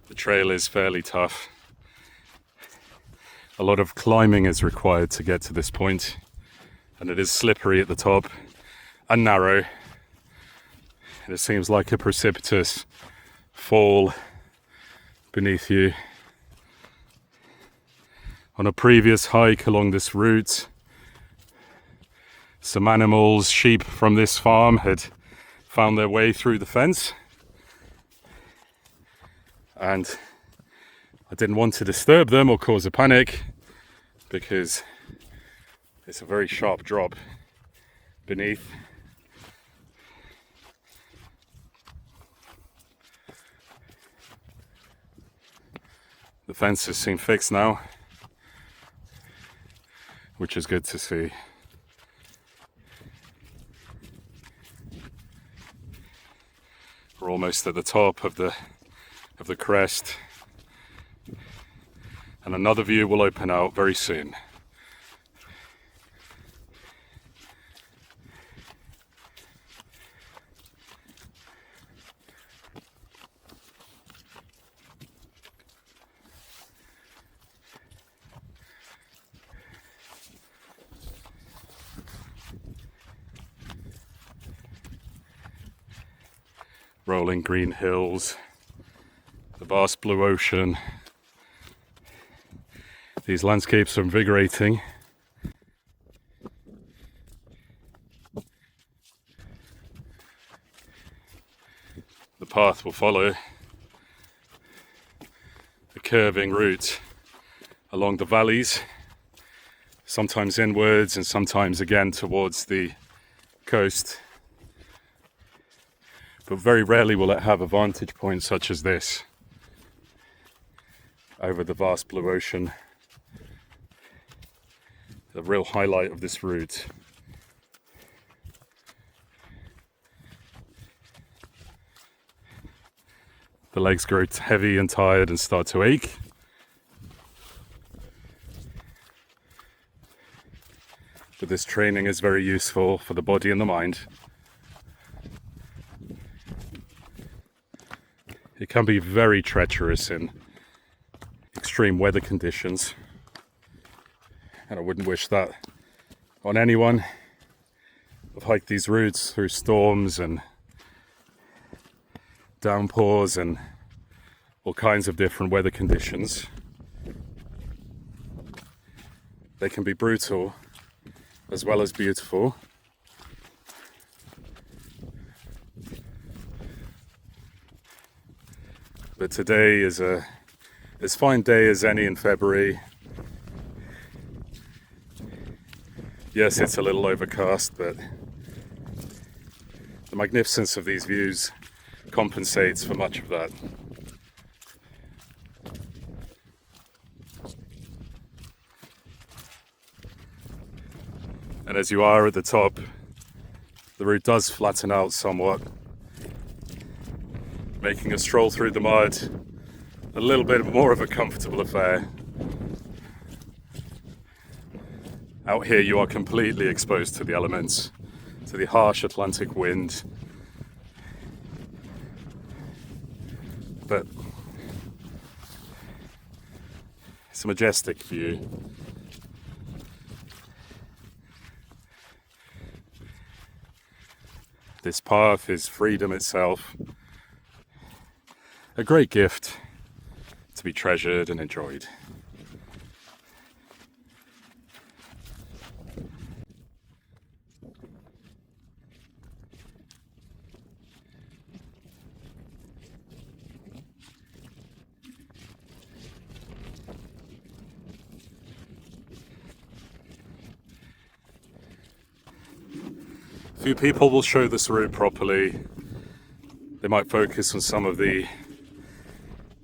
the trail is fairly tough. A lot of climbing is required to get to this point, and it is slippery at the top and narrow, and it seems like a precipitous fall beneath you. On a previous hike along this route, some animals, sheep from this farm, had found their way through the fence, and I didn't want to disturb them or cause a panic because it's a very sharp drop beneath. The fences seem fixed now, which is good to see. almost at the top of the crest, and another view will open out very soon. Rolling green hills, the vast blue ocean. These landscapes are invigorating. The path will follow a curving route along the valleys, sometimes inwards and sometimes again towards the coast. But very rarely will it have a vantage point such as this over the vast blue ocean. The real highlight of this route. The legs grow heavy and tired and start to ache. But this training is very useful for the body and the mind. It can be very treacherous in extreme weather conditions, and I wouldn't wish that on anyone. I've hiked these routes through storms and downpours and all kinds of different weather conditions. They can be brutal as well as beautiful. But today is as fine day as any in February. Yes, it's a little overcast, but the magnificence of these views compensates for much of that. And as you are at the top, the route does flatten out somewhat, making a stroll through the mud a little bit more of a comfortable affair. Out here you are completely exposed to the elements, to the harsh Atlantic wind. But it's a majestic view. This path is freedom itself. A great gift to be treasured and enjoyed. Few people will show this route properly. They might focus on some of the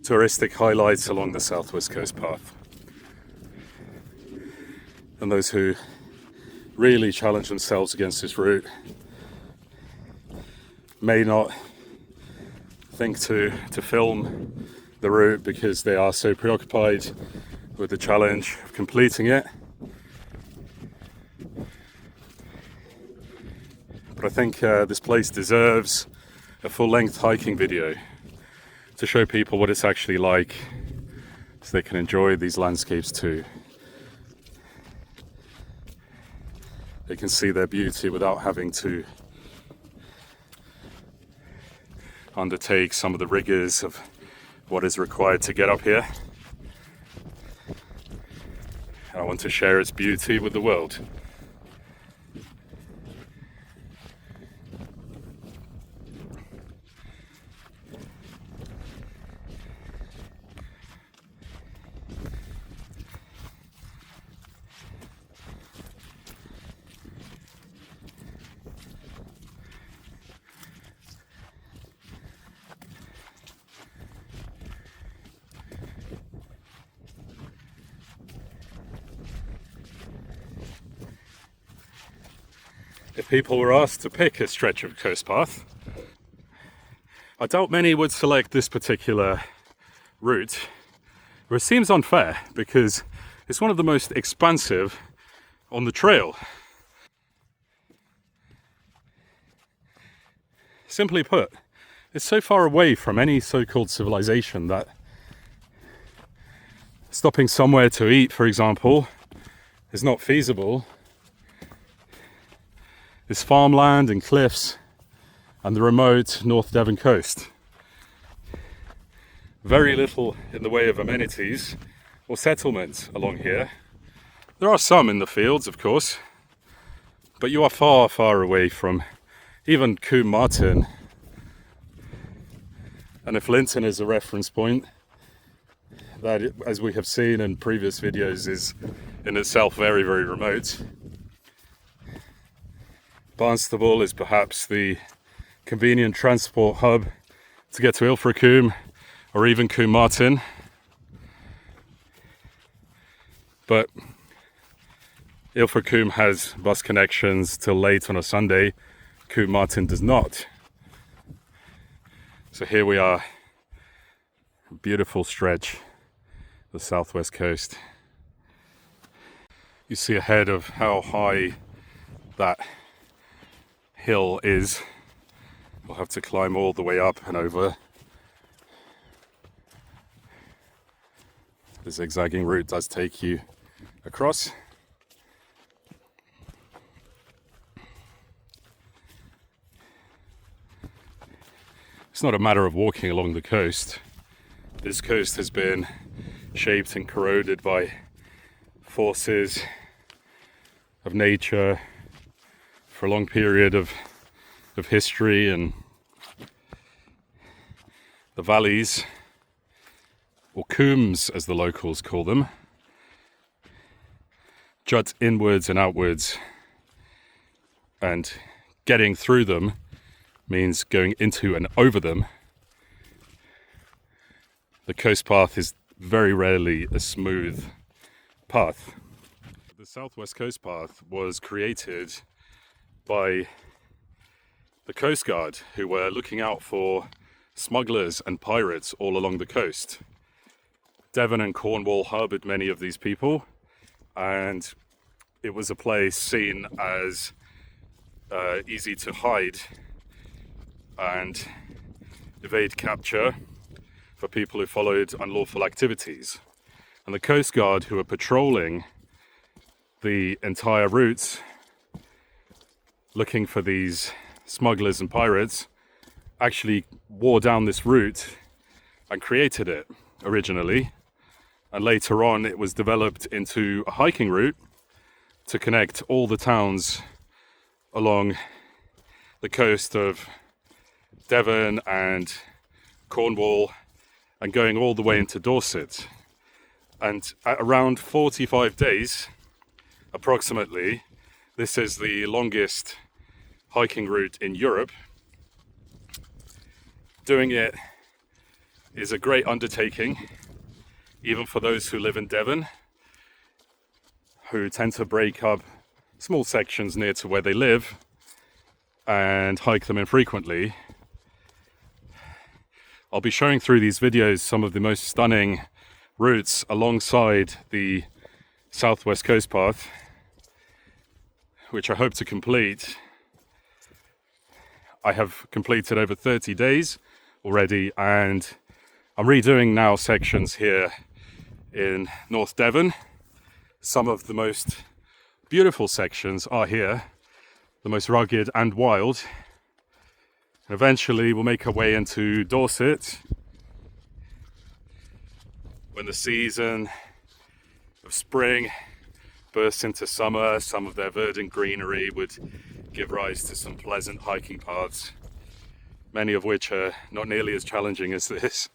touristic highlights along the southwest coast path. And those who really challenge themselves against this route may not think to film the route because they are so preoccupied with the challenge of completing it. But I think this place deserves a full-length hiking video to show people what it's actually like, so they can enjoy these landscapes too. They can see their beauty without having to undertake some of the rigors of what is required to get up here. I want to share its beauty with the world. If people were asked to pick a stretch of coast path, I doubt many would select this particular route, which seems unfair because it's one of the most expansive on the trail. Simply put, it's so far away from any so-called civilization that stopping somewhere to eat, for example, is not feasible. It's farmland and cliffs and the remote North Devon coast. Very little in the way of amenities or settlements along here. There are some in the fields, of course, but you are far, far away from even Combe Martin. And if Linton is a reference point, that, as we have seen in previous videos, is in itself very, very remote. Barnstable is perhaps the convenient transport hub to get to Ilfracombe or even Combe Martin. But Ilfracombe has bus connections till late on a Sunday. Combe Martin does not. So here we are, a beautiful stretch, the southwest coast. You see ahead of how high that hill is. We'll have to climb all the way up and over. The zigzagging route does take you across. It's not a matter of walking along the coast. This coast has been shaped and corroded by forces of nature for a long period of history, and the valleys, or combes as the locals call them, jut inwards and outwards, and getting through them means going into and over them. The coast path is very rarely a smooth path. The Southwest Coast Path was created by the Coast Guard, who were looking out for smugglers and pirates all along the coast. Devon and Cornwall harboured many of these people, and it was a place seen as easy to hide and evade capture for people who followed unlawful activities. And the Coast Guard, who were patrolling the entire route looking for these smugglers and pirates, actually wore down this route and created it originally, and later on it was developed into a hiking route to connect all the towns along the coast of Devon and Cornwall and going all the way into Dorset. And at around 45 days approximately, this is the longest hiking route in Europe. Doing it is a great undertaking, even for those who live in Devon, who tend to break up small sections near to where they live and hike them infrequently. I'll be showing through these videos some of the most stunning routes alongside the Southwest Coast Path, which I hope to complete. I have completed over 30 days already, and I'm redoing now sections here in North Devon. Some of the most beautiful sections are here, the most rugged and wild. And eventually we'll make our way into Dorset when the season of spring bursts into summer. Some of their verdant greenery would give rise to some pleasant hiking paths, many of which are not nearly as challenging as this.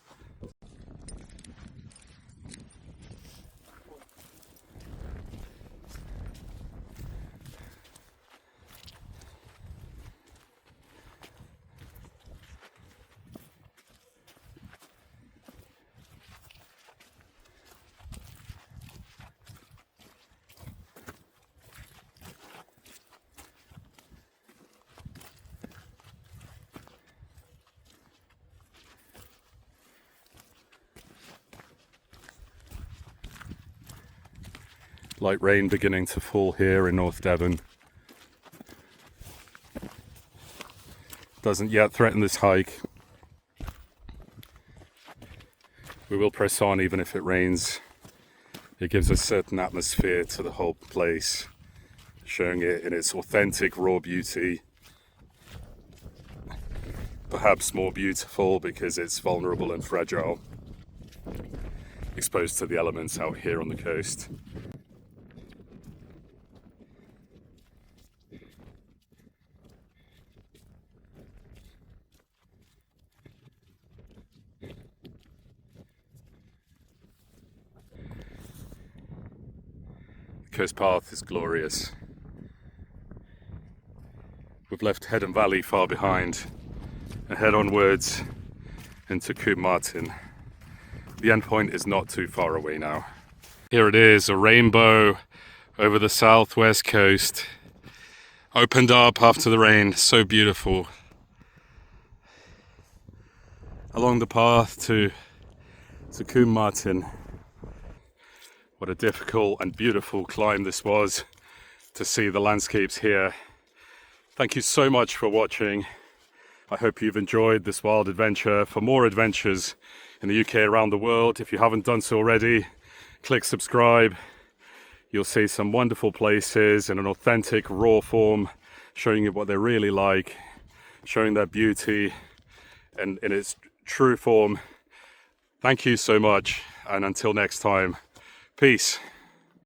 Light rain beginning to fall here in North Devon. Doesn't yet threaten this hike. We will press on even if it rains. It gives a certain atmosphere to the whole place, showing it in its authentic raw beauty. Perhaps more beautiful because it's vulnerable and fragile, exposed to the elements out here on the coast. The coast path is glorious. We've left Heddon Valley far behind and head onwards into Combe Martin. The end point is not too far away now. Here it is, a rainbow over the southwest coast. Opened up after the rain, so beautiful. Along the path to Combe Martin. What a difficult and beautiful climb this was to see the landscapes here. Thank you so much for watching. I hope you've enjoyed this wild adventure. For more adventures in the UK, around the world, if you haven't done so already, click subscribe. You'll see some wonderful places in an authentic, raw form, showing you what they're really like, showing their beauty and in its true form. Thank you so much, and until next time, peace.